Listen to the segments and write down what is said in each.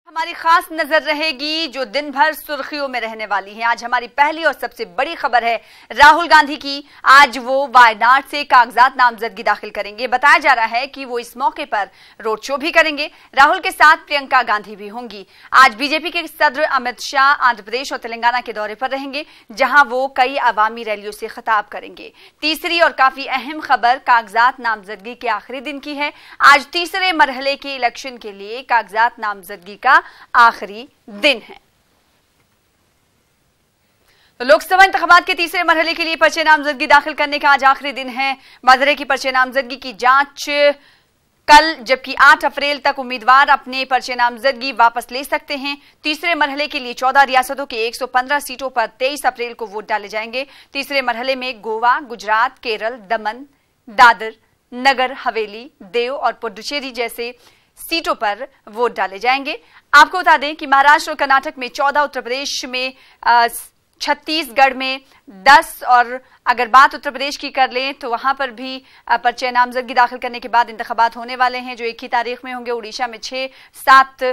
हमारी खास नजर रहेगी जो दिन भर सुर्खियों में रहने वाली है। आज हमारी पहली और सबसे बड़ी खबर है राहुल गांधी की। आज वो वायनाड से कागजात नामजदगी दाखिल करेंगे। बताया जा रहा है कि वो इस मौके पर रोड शो भी करेंगे। राहुल के साथ प्रियंका गांधी भी होंगी। आज बीजेपी के सदर अमित शाह आंध्र प्रदेश और तेलंगाना के दौरे पर रहेंगे, जहां वो कई अवामी रैलियों से खिताब करेंगे। तीसरी और काफी अहम खबर कागजात नामजदगी के आखिरी दिन की है। आज तीसरे मरहले के इलेक्शन के लिए कागजात नामजदगी का आखिरी दिन है। तो लोकसभा इंतखाबात के तीसरे मरहले के लिए पर्चे नामजदगी दाखिल करने का आज आखिरी दिन है। माजरे की पर्चे नामजदगी की जांच कल, जबकि 8 अप्रैल तक उम्मीदवार अपने पर्चे नामजदगी वापस ले सकते हैं। तीसरे मरहले के लिए 14 रियासतों के 115 सीटों पर 23 अप्रैल को वोट डाले जाएंगे। तीसरे मरहले में गोवा, गुजरात, केरल, दमन, दादर, नगर हवेली, देव और पुडुचेरी जैसे सीटों पर वोट डाले जाएंगे। आपको बता दें कि महाराष्ट्र और कर्नाटक में 14, उत्तर प्रदेश में छत्तीसगढ़ में 10 और अगर बात उत्तर प्रदेश की कर लें तो वहां पर भी पर्चे नामजदगी दाखिल करने के बाद इंतखाबात होने वाले हैं, जो एक ही तारीख में होंगे। उड़ीसा में 6, 7,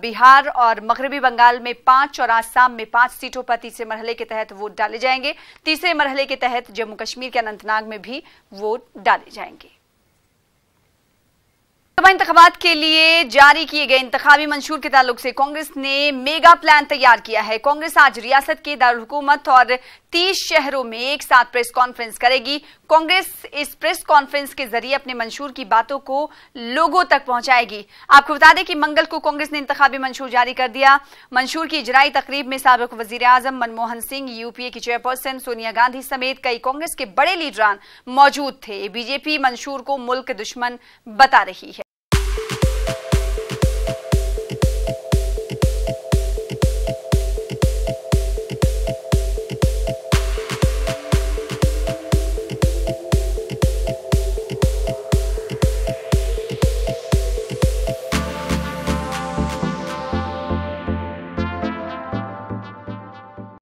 बिहार और मगरबी बंगाल में 5 और आसाम में 5 सीटों पर तीसरे मरहले के तहत वोट डाले जाएंगे। तीसरे मरहले के तहत जम्मू कश्मीर के अनंतनाग में भी वोट डाले जाएंगे। इंतखाबात के लिए जारी किए गए इंतखाबी मंशूर के ताल्लुक से कांग्रेस ने मेगा प्लान तैयार किया है। कांग्रेस आज रियासत के दारुल हुकूमत और 30 शहरों में एक साथ प्रेस कॉन्फ्रेंस करेगी। कांग्रेस इस प्रेस कॉन्फ्रेंस के जरिए अपने मंशूर की बातों को लोगों तक पहुंचाएगी। आपको बता दें कि मंगल को कांग्रेस ने इंतखाबी मंशूर जारी कर दिया। मंशूर की इजराई तकरीब में साबिक वजीर आजम मनमोहन सिंह, यूपीए की चेयरपर्सन सोनिया गांधी समेत कई कांग्रेस के बड़े लीडरान मौजूद थे। बीजेपी मंशूर को मुल्क दुश्मन बता रही है।